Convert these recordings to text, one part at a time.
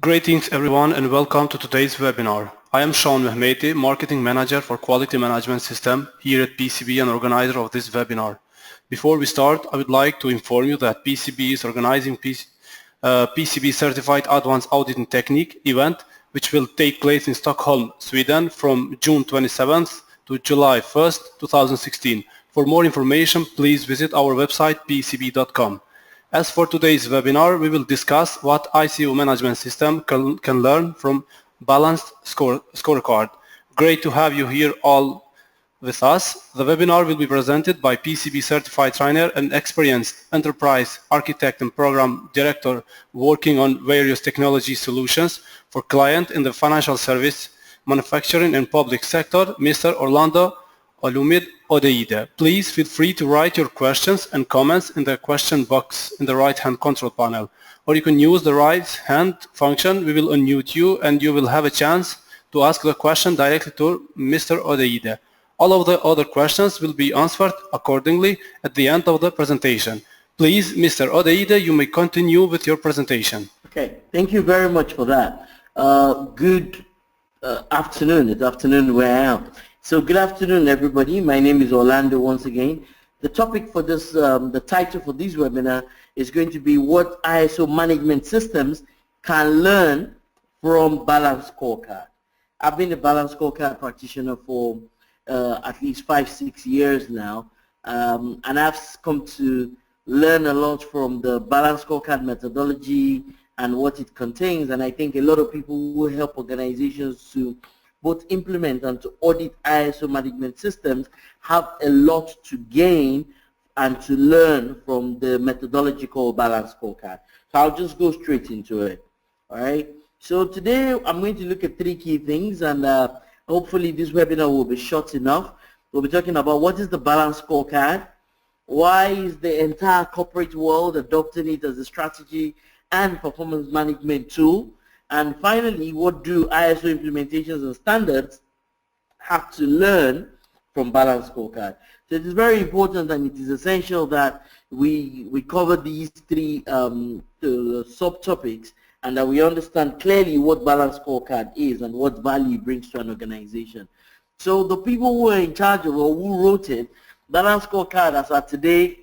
Greetings everyone and welcome to today's webinar. I am Sean Mehmeti, Marketing Manager for Quality Management System here at PECB and organizer of this webinar. Before we start, I would like to inform you that PECB is organizing PECB Certified Advanced Auditing Technique event, which will take place in Stockholm, Sweden from June 27th to July 1st, 2016. For more information, please visit our website pecb.com. As for today's webinar, we will discuss what ISO management system can learn from Balanced Scorecard. Great to have you here all with us. The webinar will be presented by PECB certified trainer and experienced enterprise architect and program director working on various technology solutions for clients in the financial service, manufacturing and public sector, Mr. Orlando Olumide Odeide. Please feel free to write your questions and comments in the question box in the right-hand control panel, or you can use the right-hand function. We will unmute you and you will have a chance to ask the question directly to Mr. Odeide. All of the other questions will be answered accordingly at the end of the presentation. Please, Mr. Odeide, you may continue with your presentation. Okay, thank you very much for that. Good afternoon. It's afternoon where I am. So good afternoon, everybody. My name is Orlando once again. The topic for this, the title for this webinar is going to be what ISO management systems can learn from Balance Scorecard. I've been a Balance Scorecard practitioner for at least 5-6 years now, and I've come to learn a lot from the Balance Scorecard methodology and what it contains, and I think a lot of people will help organizations to both implement and to audit ISO management systems have a lot to gain and to learn from the methodology called Balance Scorecard. So I'll just go straight into it. All right. So today I'm going to look at 3 key things, and hopefully this webinar will be short enough. We'll be talking about what is the Balance Scorecard, why is the entire corporate world adopting it as a strategy and performance management tool, and finally, what do ISO implementations and standards have to learn from Balance Scorecard? So it is very important and it is essential that we cover these 3 subtopics and that we understand clearly what Balance Scorecard is and what value it brings to an organization. So the people who are in charge of or who wrote it, Balance Scorecard as of today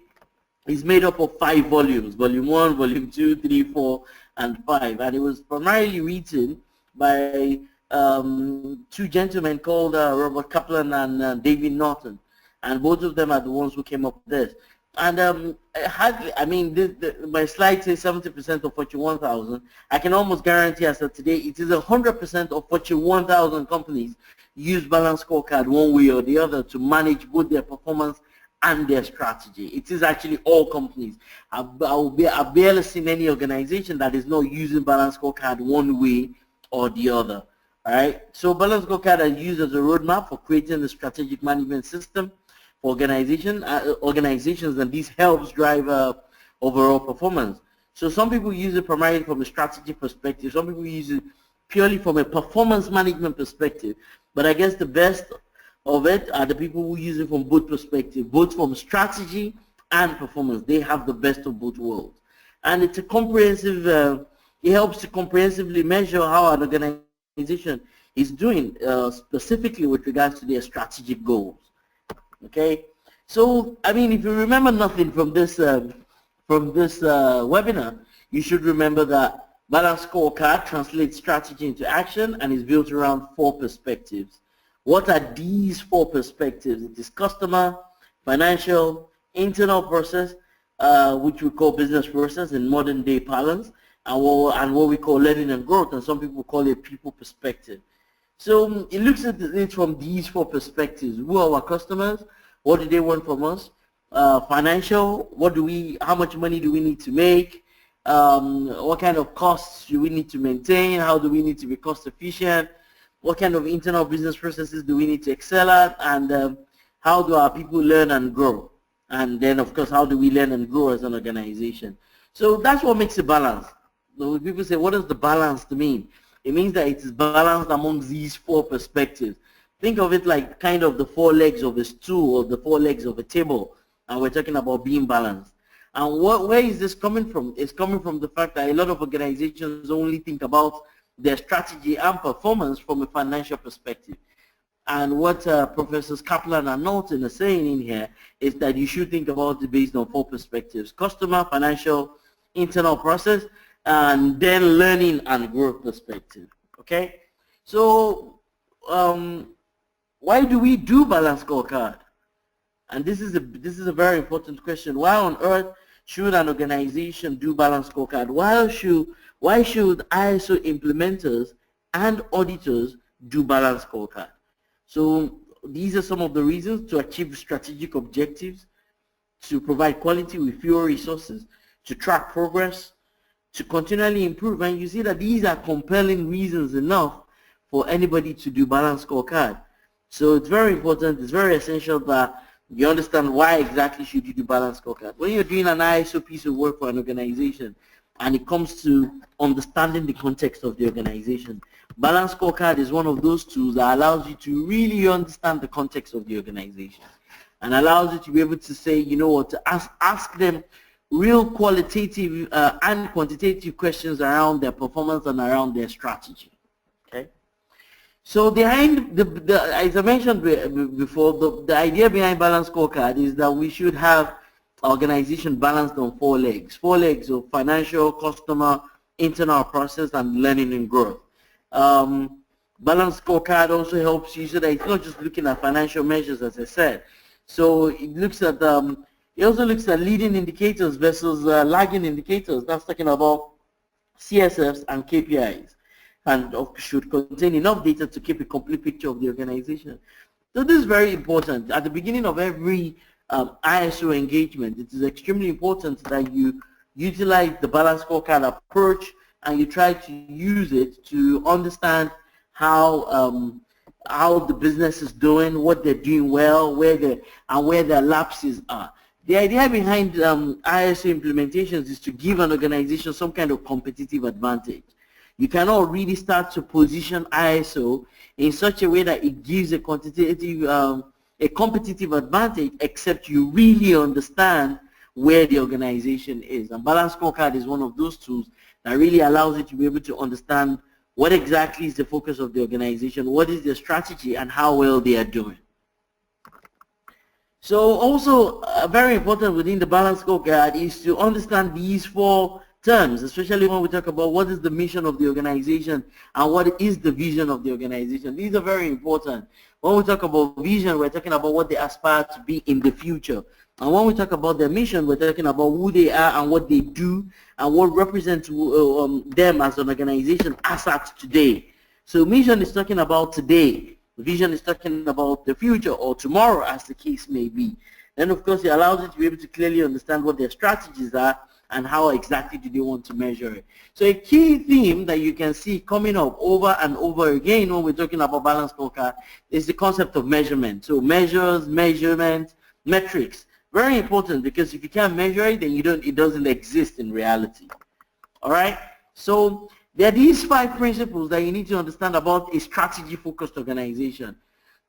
is made up of 5 volumes, volume 1, volume 2, 3, 4, and 5, and it was primarily written by 2 gentlemen called Professors Kaplan and David Norton, and both of them are the ones who came up with this. And my slide says 70% of Fortune 1000. I can almost guarantee as of today it is 100% of Fortune 1000 companies use Balance Scorecard one way or the other to manage both their performance and their strategy. It is actually all companies. I've barely seen any organization that is not using Balance Scorecard one way or the other. All right. So Balance Scorecard is used as a roadmap for creating the strategic management system for organizations, and this helps drive overall performance. So some people use it primarily from a strategy perspective. Some people use it purely from a performance management perspective. But I guess the best of it are the people who use it from both perspectives, both from strategy and performance. They have the best of both worlds. And it's a comprehensive, it helps to comprehensively measure how an organization is doing, specifically with regards to their strategic goals. Okay? So, I mean, if you remember nothing from this webinar, you should remember that Balance Scorecard translates strategy into action and is built around 4 perspectives. What are these 4 perspectives? It is customer, financial, internal process, which we call business process in modern day parlance, and what we call learning and growth, and some people call it people perspective. So it looks at it from these 4 perspectives. Who are our customers? What do they want from us? Financial, how much money do we need to make? What kind of costs do we need to maintain? How do we need to be cost efficient? What kind of internal business processes do we need to excel at, and how do our people learn and grow? And then, of course, how do we learn and grow as an organization? So that's what makes a balance. So people say, what does the balance mean? It means that it is balanced among these 4 perspectives. Think of it like kind of the 4 legs of a stool or the 4 legs of a table, and we're talking about being balanced. And where is this coming from? It's coming from the fact that a lot of organizations only think about their strategy and performance from a financial perspective. And what Professors Kaplan and Norton are saying in here is that you should think about it based on 4 perspectives: customer, financial, internal process, and then learning and growth perspective. Okay? So why do we do Balance Scorecard? And this is a very important question. Why on earth should an organization do Balance Scorecard? Why should ISO implementers and auditors do Balance Scorecard? So these are some of the reasons: to achieve strategic objectives, to provide quality with fewer resources, to track progress, to continually improve. And you see that these are compelling reasons enough for anybody to do Balance Scorecard. So it's very important, it's very essential that you understand why exactly should you do Balance Scorecard. When you're doing an ISO piece of work for an organization and it comes to understanding the context of the organization, Balance Scorecard is one of those tools that allows you to really understand the context of the organization and allows you to be able to say, you know what, to ask them real qualitative and quantitative questions around their performance and around their strategy. Okay. So behind as I mentioned before, the idea behind Balance Scorecard is that we should have organization balanced on 4 legs. 4 legs of financial, customer, internal process, and learning and growth. Balance Scorecard also helps you so that it's not just looking at financial measures, as I said. So it looks at it also looks at leading indicators versus lagging indicators. That's talking about CSFs and KPIs, and should contain enough data to keep a complete picture of the organization. So this is very important. At the beginning of every ISO engagement, it is extremely important that you utilize the Balance Scorecard approach and you try to use it to understand how the business is doing, what they're doing well, where their lapses are. The idea behind ISO implementations is to give an organization some kind of competitive advantage. You cannot really start to position ISO in such a way that it gives a competitive advantage, except you really understand where the organization is. And Balance Scorecard is one of those tools that really allows you to be able to understand what exactly is the focus of the organization, what is their strategy, and how well they are doing. So also very important within the Balance Scorecard is to understand these 4 terms, especially when we talk about what is the mission of the organization and what is the vision of the organization. These are very important. When we talk about vision, we're talking about what they aspire to be in the future. And when we talk about their mission, we're talking about who they are and what they do and what represents them as an organization as at today. So mission is talking about today. Vision is talking about the future or tomorrow, as the case may be. Then, of course, it allows you to be able to clearly understand what their strategies are and how exactly do they want to measure it. So a key theme that you can see coming up over and over again when we're talking about Balance Scorecard is the concept of measurement. So measures, measurement, metrics. Very important, because if you can't measure it, then it doesn't exist in reality. All right? So there are these 5 principles that you need to understand about a strategy-focused organization.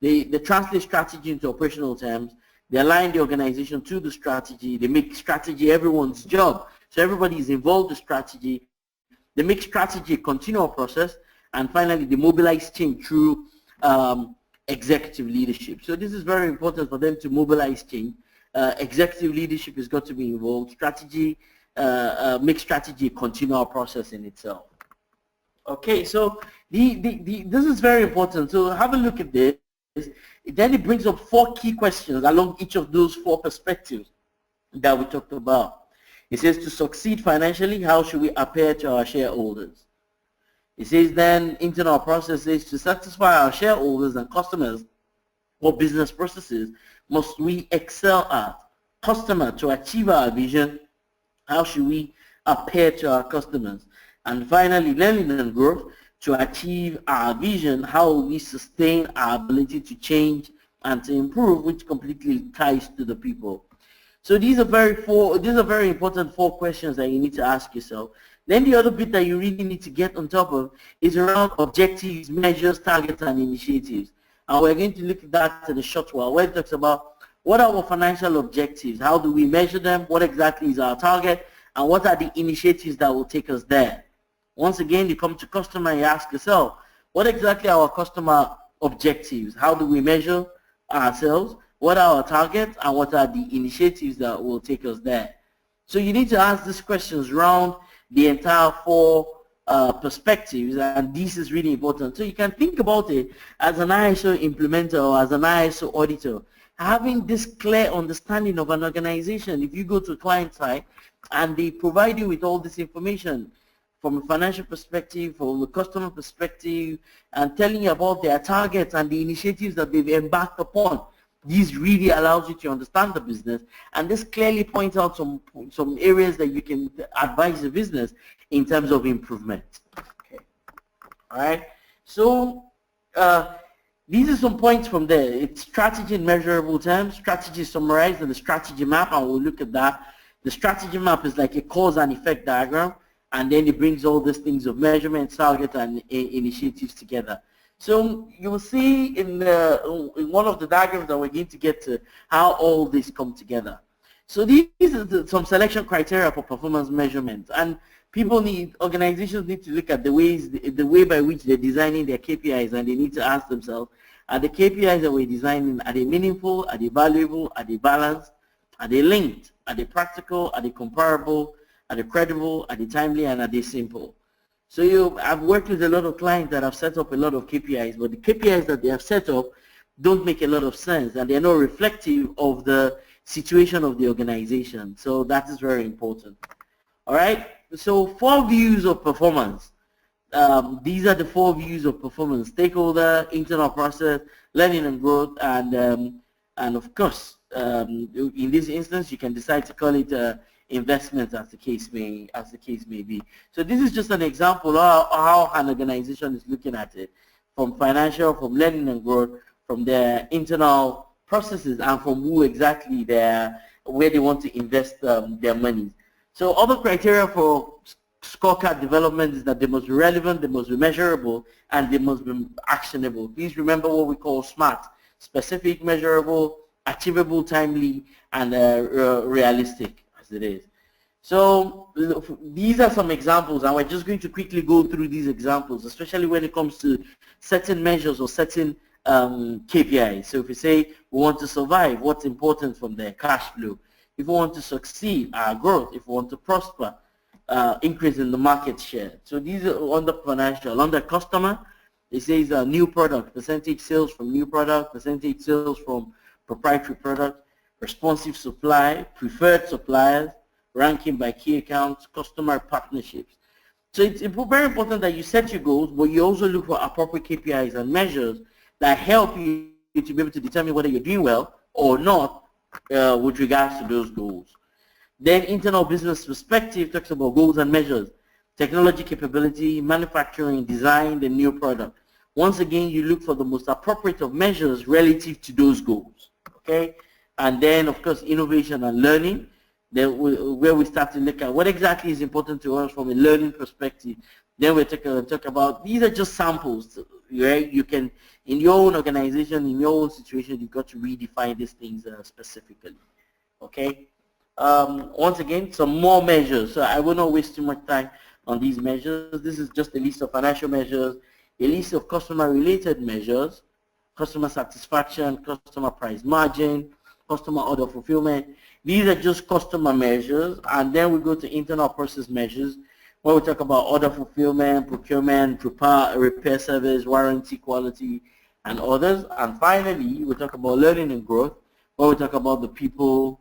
They translate strategy into operational terms. They align the organization to the strategy. They make strategy everyone's job. So everybody is involved in strategy. They make strategy a continual process. And finally, they mobilize change through executive leadership. So this is very important for them to mobilize change. Executive leadership has got to be involved. Strategy, make strategy a continual process in itself. Okay, so this is very important. So have a look at this. Then it brings up 4 key questions along each of those 4 perspectives that we talked about. It says, to succeed financially, how should we appear to our shareholders? It says then internal processes, to satisfy our shareholders and customers, what business processes must we excel at? Customer, to achieve our vision, how should we appear to our customers? And finally, learning and growth, to achieve our vision, how we sustain our ability to change and to improve, which completely ties to the people. So these are very important 4 questions that you need to ask yourself. Then the other bit that you really need to get on top of is around objectives, measures, targets, and initiatives. And we're going to look at that in a short while, where it talks about What are our financial objectives? How do we measure them? What exactly is our target? And what are the initiatives that will take us there? Once again, you come to customer and you ask yourself, what exactly are our customer objectives? How do we measure ourselves? What are our targets? And what are the initiatives that will take us there? So you need to ask these questions around the entire four perspectives, and this is really important. So you can think about it as an ISO implementer or as an ISO auditor, having this clear understanding of an organization. If you go to a client side and they provide you with all this information from a financial perspective, from a customer perspective, and telling you about their targets and the initiatives that they've embarked upon, this really allows you to understand the business, and this clearly points out some areas that you can advise the business in terms of improvement. Okay. All right. So these are some points from there. It's strategy in measurable terms. Strategy is summarized in the strategy map, and we'll look at that. The strategy map is like a cause and effect diagram, and then it brings all these things of measurement, target, and initiatives together. So you will see in one of the diagrams that we're going to get to how all this come together. So these are some selection criteria for performance measurement, and organizations need to look at the way by which they're designing their KPIs, and they need to ask themselves, are the KPIs that we're designing, are they meaningful, are they valuable, are they balanced, are they linked, are they practical, are they comparable, are they credible, are they timely, and are they simple? So I've worked with a lot of clients that have set up a lot of KPIs, but the KPIs that they have set up don't make a lot of sense, and they're not reflective of the situation of the organization. So that is very important. All right. So 4 views of performance. These are the 4 views of performance: stakeholder, internal process, learning and growth, and of course, in this instance, you can decide to call it investment, as the case may be. So this is just an example of how an organization is looking at it, from financial, from learning and growth, from their internal processes, and from where they want to invest their money. So other criteria for scorecard development is that they must be relevant, they must be measurable, and they must be actionable. Please remember what we call SMART: specific, measurable, achievable, timely, and realistic. It is. So these are some examples, and we're just going to quickly go through these examples, especially when it comes to certain measures or certain KPIs. So if we say we want to survive, what's important from there? Cash flow. If we want to succeed, our growth. If we want to prosper, increase in the market share. So these are under financial. Under customer, it says new product, percentage sales from new product, percentage sales from proprietary product, responsive supply, preferred suppliers, ranking by key accounts, customer partnerships. So it's very important that you set your goals, but you also look for appropriate KPIs and measures that help you to be able to determine whether you're doing well or not with regards to those goals. Then internal business perspective talks about goals and measures, technology capability, manufacturing, design, the new product. Once again, you look for the most appropriate of measures relative to those goals. Okay. And then, of course, innovation and learning, where we start to look at what exactly is important to us from a learning perspective. Then we talk about, these are just samples, right? You can, in your own organization, in your own situation, you've got to redefine these things specifically, okay? Once again, some more measures. So I will not waste too much time on these measures. This is just a list of financial measures, a list of customer-related measures, customer satisfaction, customer price margin, customer order fulfillment. These are just customer measures, and then we go to internal process measures, where we talk about order fulfillment, procurement, repair service, warranty, quality, and others. And finally, we talk about learning and growth, where we talk about the people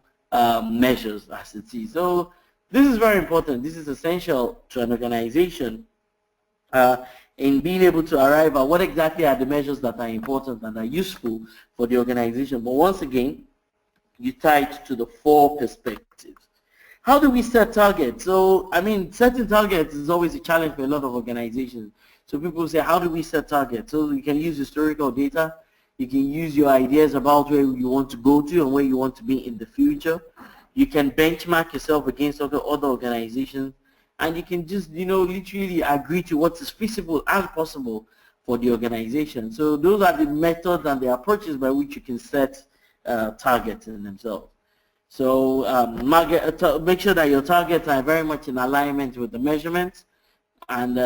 measures as it is. So this is very important. This is essential to an organization in being able to arrive at what exactly are the measures that are important and are useful for the organization. But once again, you tie it to the 4 perspectives. How do we set targets? So, I mean, setting targets is always a challenge for a lot of organizations. So people say, how do we set targets? So you can use historical data. You can use your ideas about where you want to go to and where you want to be in the future. You can benchmark yourself against other organizations, and you can just, literally agree to what is feasible and possible for the organization. So those are the methods and the approaches by which you can set targets in themselves. So make sure that your targets are very much in alignment with the measurements and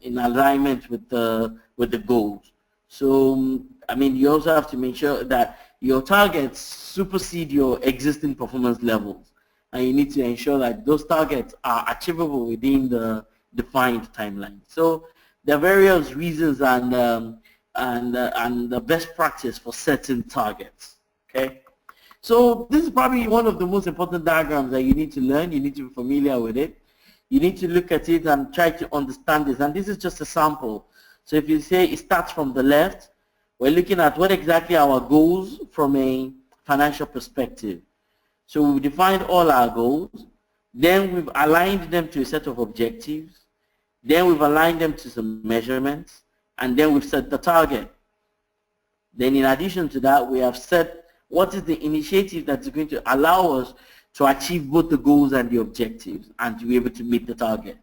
in alignment with the goals. So I mean, you also have to make sure that your targets supersede your existing performance levels, and you need to ensure that those targets are achievable within the defined timeline. So there are various reasons and the best practice for setting targets. Okay. So this is probably one of the most important diagrams that you need to learn. You need to be familiar with it. You need to look at it and try to understand this. And this is just a sample. So if you say it starts from the left, we're looking at what exactly are our goals from a financial perspective. So we've defined all our goals. Then we've aligned them to a set of objectives. Then we've aligned them to some measurements. And then we've set the target. Then in addition to that, we have set what is the initiative that's going to allow us to achieve both the goals and the objectives and to be able to meet the target.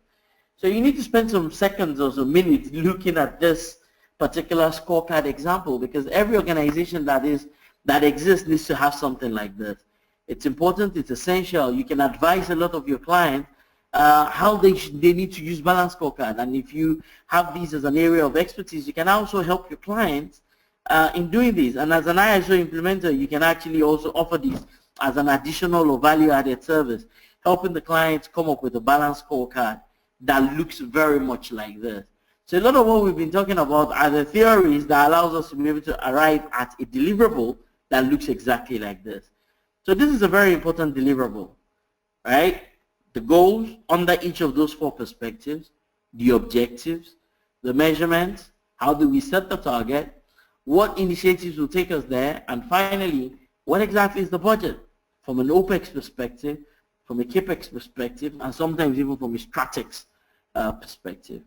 So you need to spend some seconds or some minutes looking at this particular scorecard example, because every organization that exists needs to have something like this. It's important, it's essential. You can advise a lot of your clients how they need to use Balance Scorecard, and if you have these as an area of expertise, you can also help your clients in doing this. And as an ISO implementer, you can actually also offer this as an additional or value-added service, helping the clients come up with a Balance Scorecard that looks very much like this. So a lot of what we've been talking about are the theories that allows us to be able to arrive at a deliverable that looks exactly like this. So this is a very important deliverable, right? The goals under each of those four perspectives, the objectives, the measurements, how do we set the target, what initiatives will take us there, and finally, what exactly is the budget from an OPEX perspective, from a CAPEX perspective, and sometimes even from a STRATEX perspective.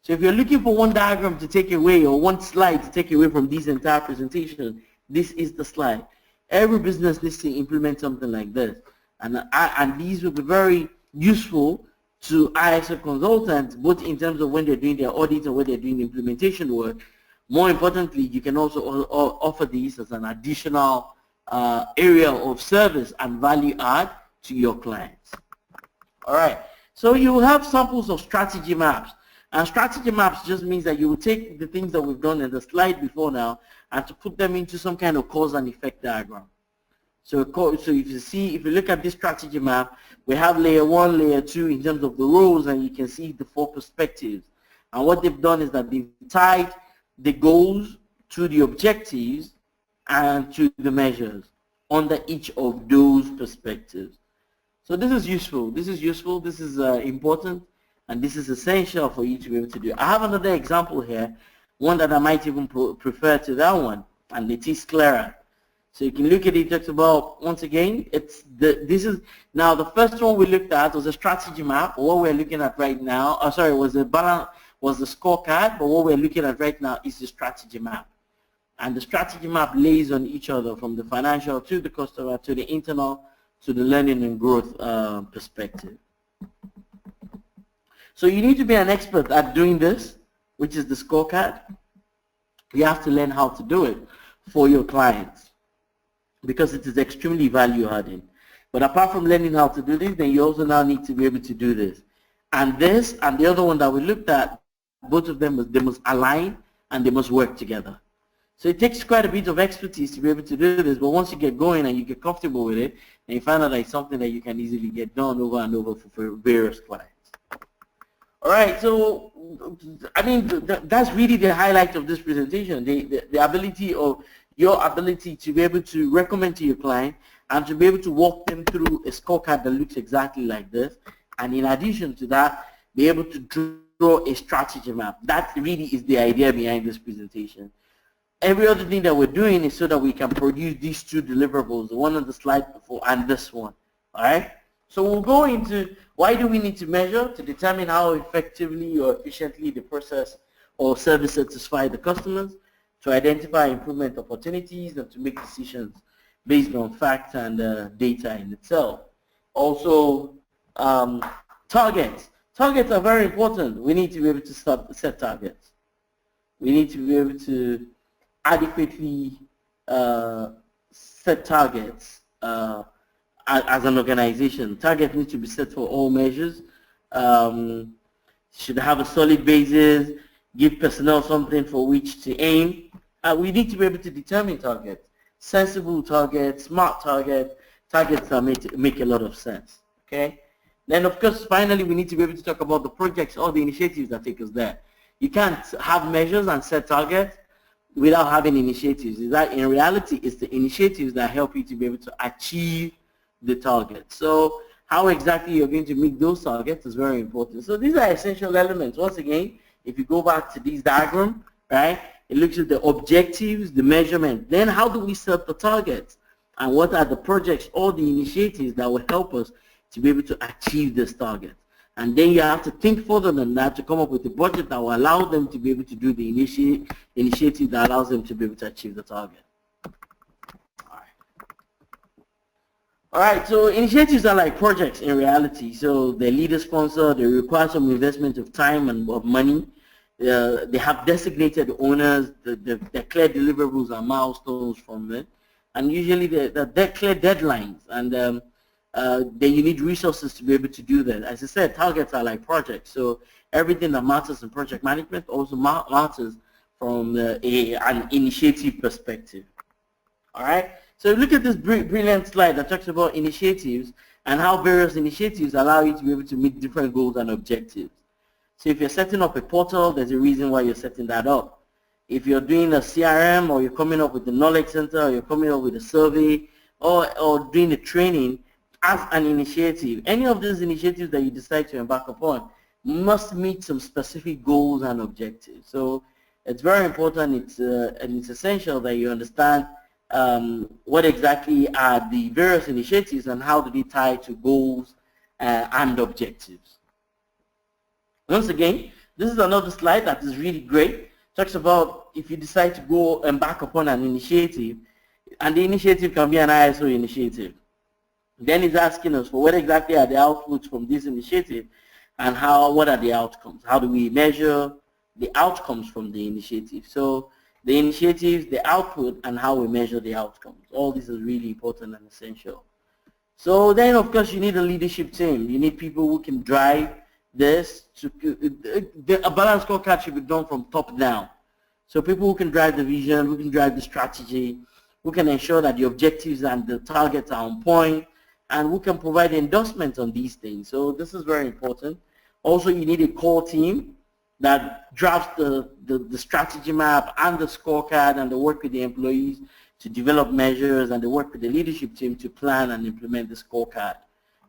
So if you're looking for one diagram to take away or one slide to take away from this entire presentation, this is the slide. Every business needs to implement something like this. And these will be very useful to ISO consultants, both in terms of when they're doing their audit or when they're doing implementation work. More importantly, you can also offer these as an additional area of service and value add to your clients. All right. So you will have samples of strategy maps. And strategy maps just means that you will take the things that we've done in the slide before now and to put them into some kind of cause and effect diagram. So if you look at this strategy map, we have layer 1, layer 2 in terms of the roles, and you can see the four perspectives. And what they've done is that they've tied the goals to the objectives and to the measures under each of those perspectives. So this is useful. This is useful. This is important. And this is essential for you to be able to do. I have another example here, one that I might even prefer to that one, and it is clearer. So you can look at it. It talks about, once again, now the first one we looked at was a strategy map. What we're looking at right now, was the scorecard, but what we're looking at right now is the strategy map. And the strategy map lays on each other, from the financial to the customer to the internal to the learning and growth perspective. So you need to be an expert at doing this, which is the scorecard. You have to learn how to do it for your clients because it is extremely value adding. But apart from learning how to do this, then you also now need to be able to do this. And this and the other one that we looked at, both of them, they must align and they must work together. So it takes quite a bit of expertise to be able to do this, but once you get going and you get comfortable with it, and you find out that it's something that you can easily get done over and over for various clients. All right, so I mean that's really the highlight of this presentation, the ability of your ability to be able to recommend to your client and to be able to walk them through a scorecard that looks exactly like this, and in addition to that, be able to draw a strategy map. That really is the idea behind this presentation. Every other thing that we're doing is so that we can produce these two deliverables, the one on the slide before and this one. All right. So we'll go into why do we need to measure to determine how effectively or efficiently the process or service satisfy the customers, to identify improvement opportunities, and to make decisions based on facts and data in itself. Also, targets. Targets are very important. We need to be able to set targets. We need to be able to adequately set targets as an organization. Targets need to be set for all measures. Should have a solid basis, give personnel something for which to aim. We need to be able to determine targets, sensible targets, smart targets, targets that make a lot of sense. Okay. Then of course, finally, we need to be able to talk about the projects or the initiatives that take us there. You can't have measures and set targets without having initiatives. Is that in reality, it's the initiatives that help you to be able to achieve the target. So how exactly you're going to meet those targets is very important. So these are essential elements. Once again, if you go back to this diagram, right, it looks at the objectives, the measurement. Then how do we set the targets? And what are the projects or the initiatives that will help us to be able to achieve this target? And then you have to think further than that to come up with a budget that will allow them to be able to do the initiative that allows them to be able to achieve the target. All right, so initiatives are like projects in reality. So they're leader sponsor, they require some investment of time and of money. They have designated owners, they're clear deliverables and milestones from them. And usually they're clear deadlines, and then you need resources to be able to do that. As I said, targets are like projects. So everything that matters in project management also matters from an initiative perspective. All right. So look at this brilliant slide that talks about initiatives and how various initiatives allow you to be able to meet different goals and objectives. So if you're setting up a portal, there's a reason why you're setting that up. If you're doing a CRM, or you're coming up with the knowledge center, or you're coming up with a survey, or doing a training as an initiative, any of these initiatives that you decide to embark upon must meet some specific goals and objectives. So it's very important, and it's essential that you understand what exactly are the various initiatives and how do they tie to goals and objectives. Once again, this is another slide that is really great. Talks about if you decide to go embark upon an initiative, and the initiative can be an ISO initiative. Then it's asking us for what exactly are the outputs from this initiative, and what are the outcomes? How do we measure the outcomes from the initiative? So the initiatives, the output, and how we measure the outcomes. All this is really important and essential. So then, of course, you need a leadership team. You need people who can drive this. A balanced scorecard should be done from top down. So people who can drive the vision, who can drive the strategy, who can ensure that the objectives and the targets are on point, and who can provide endorsement on these things. So this is very important. Also, you need a core team that drafts the strategy map and the scorecard, and they work with the employees to develop measures, and they work with the leadership team to plan and implement the scorecard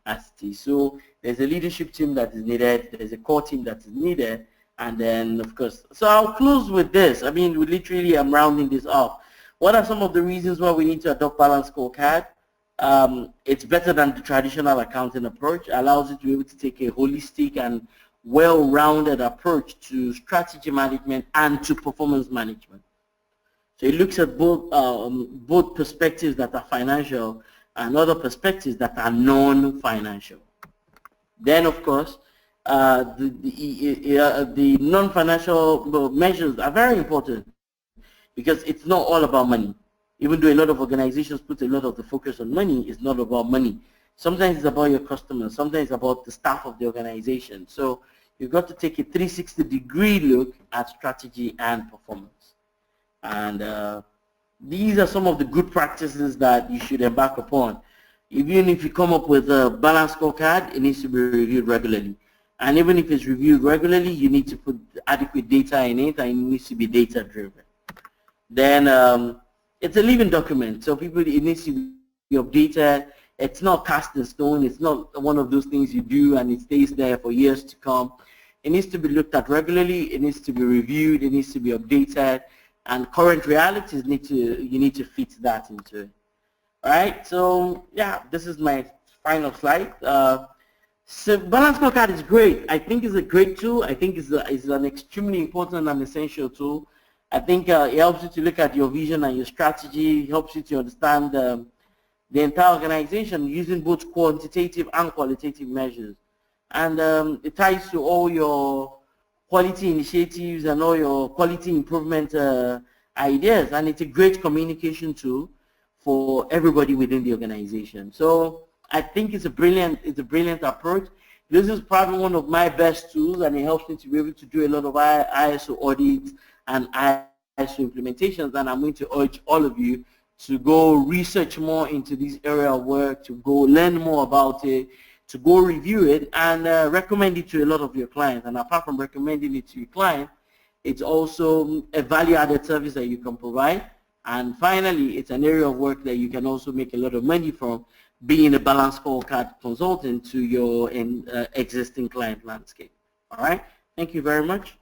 as it is. So there's a leadership team that is needed, there's a core team that is needed, and then of course, so I'll close with this. I mean, I'm rounding this up. What are some of the reasons why we need to adopt Balanced Scorecard? It's better than the traditional accounting approach. It allows you to be able to take a holistic and well-rounded approach to strategy management and to performance management. So it looks at both perspectives that are financial and other perspectives that are non-financial. Then, of course, the non-financial measures are very important because it's not all about money. Even though a lot of organizations put a lot of the focus on money, it's not about money. Sometimes it's about your customers, sometimes it's about the staff of the organization. So you've got to take a 360-degree look at strategy and performance. And these are some of the good practices that you should embark upon. Even if you come up with a balanced scorecard, it needs to be reviewed regularly. And even if it's reviewed regularly, you need to put adequate data in it, and it needs to be data-driven. Then it's a living document, so it needs to be updated. It's not cast in stone. It's not one of those things you do and it stays there for years to come. It needs to be looked at regularly. It needs to be reviewed. It needs to be updated. And current realities you need to fit that into it. All right. So yeah, this is my final slide. So Balance Scorecard is great. I think it's a great tool. I think it's an extremely important and essential tool. I think it helps you to look at your vision and your strategy. It helps you to understand the entire organization using both quantitative and qualitative measures. And it ties to all your quality initiatives and all your quality improvement ideas. And it's a great communication tool for everybody within the organization. So I think it's a brilliant approach. This is probably one of my best tools, and it helps me to be able to do a lot of ISO audits and ISO implementations. And I'm going to urge all of you to go research more into this area of work, to go learn more about it, to go review it, and recommend it to a lot of your clients. And apart from recommending it to your client, it's also a value-added service that you can provide. And finally, it's an area of work that you can also make a lot of money from, being a Balanced Scorecard consultant to your existing client landscape. All right, thank you very much.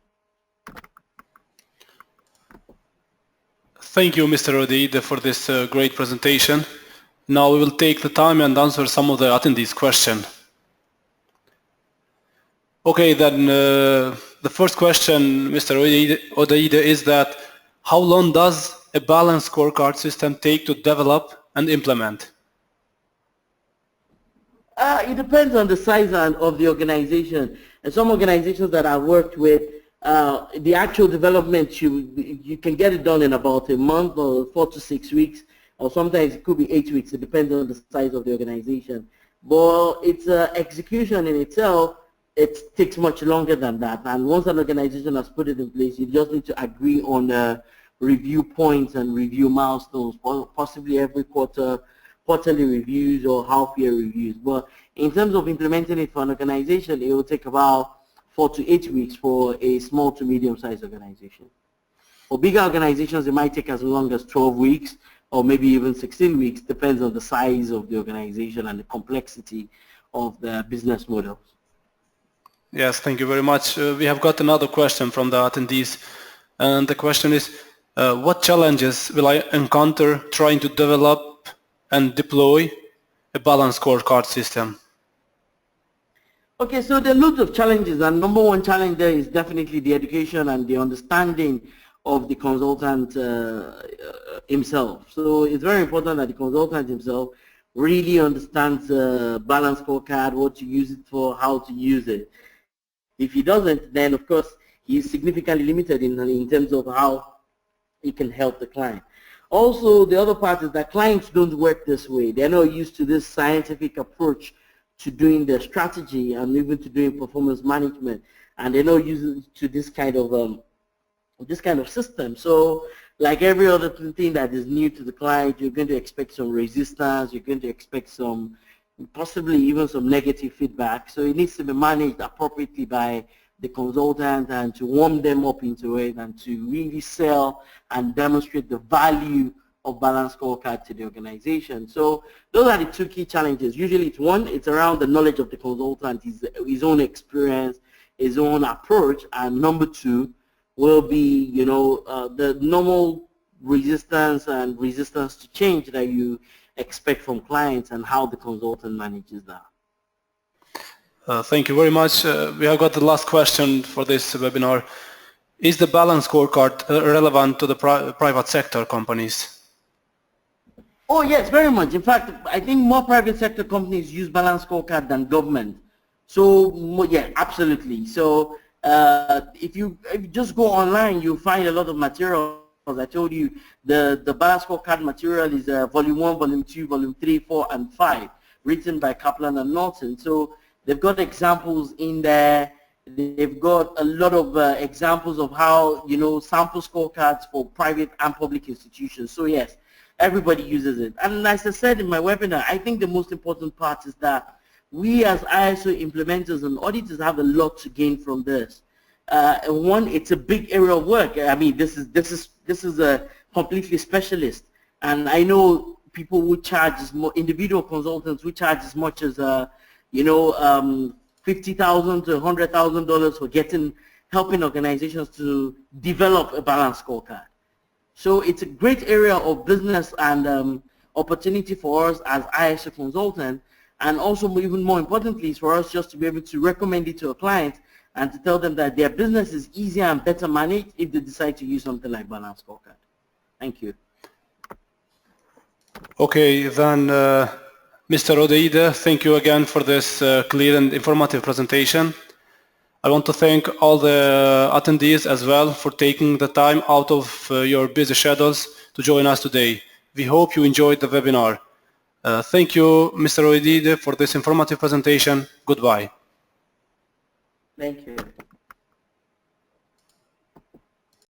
Thank you, Mr. Odeide, for this great presentation. Now we will take the time and answer some of the attendees' questions. Okay, then the first question, Mr. Odeide, is that how long does a balanced scorecard system take to develop and implement? It depends on the size of the organization. And some organizations that I've worked with, the actual development, you can get it done in about a month or 4 to 6 weeks, or sometimes it could be 8 weeks. It depends on the size of the organization. But its execution in itself, it takes much longer than that. And once an organization has put it in place, you just need to agree on review points and review milestones, possibly every quarterly reviews or half-year reviews. But in terms of implementing it for an organization, it will take about 4 to 8 weeks for a small to medium-sized organization. For bigger organizations, it might take as long as 12 weeks or maybe even 16 weeks, depends on the size of the organization and the complexity of the business models. Yes, thank you very much. We have got another question from the attendees, and the question is, what challenges will I encounter trying to develop and deploy a balanced scorecard system? Okay, so there are lots of challenges, and number one challenge there is definitely the education and the understanding of the consultant himself. So it's very important that the consultant himself really understands Balance Scorecard, what to use it for, how to use it. If he doesn't, then of course he is significantly limited in terms of how he can help the client. Also, the other part is that clients don't work this way. They're not used to this scientific approach to doing their strategy and even to doing performance management, and they're not used to this kind of system. So like every other thing that is new to the client, you're going to expect some resistance, you're going to expect some, possibly even some negative feedback. So it needs to be managed appropriately by the consultant and to warm them up into it and to really sell and demonstrate the value of Balance Scorecard to the organization. So those are the two key challenges. Usually it's one, it's around the knowledge of the consultant, his own experience, his own approach, and number two will be, you know, the normal resistance to change that you expect from clients and how the consultant manages that. Thank you very much. We have got the last question for this webinar. Is the Balance Scorecard relevant to the private sector companies? Oh yes, very much. In fact, I think more private sector companies use Balance Scorecard than government. So yeah, absolutely. So if you just go online, you'll find a lot of material. As I told you, the Balance Scorecard material is volume 1, volume 2, volume 3, 4, and 5, written by Kaplan and Norton. So they've got examples in there. They've got a lot of examples of how, you know, sample scorecards for private and public institutions. So yes, everybody uses it. And as I said in my webinar, I think the most important part is that we as ISO implementers and auditors have a lot to gain from this. One, it's a big area of work. I mean, this is a completely specialist, and I know people who charge more, individual consultants who charge as much as you know, $50,000 to $100,000 for helping organizations to develop a balanced scorecard. So it's a great area of business and opportunity for us as ISO consultants, and also even more importantly is for us just to be able to recommend it to a client and to tell them that their business is easier and better managed if they decide to use something like Balance Scorecard. Thank you. Okay, then Mr. Odeide, thank you again for this clear and informative presentation. I want to thank all the attendees as well for taking the time out of your busy schedules to join us today. We hope you enjoyed the webinar. Thank you, Mr. Oedide, for this informative presentation. Goodbye. Thank you.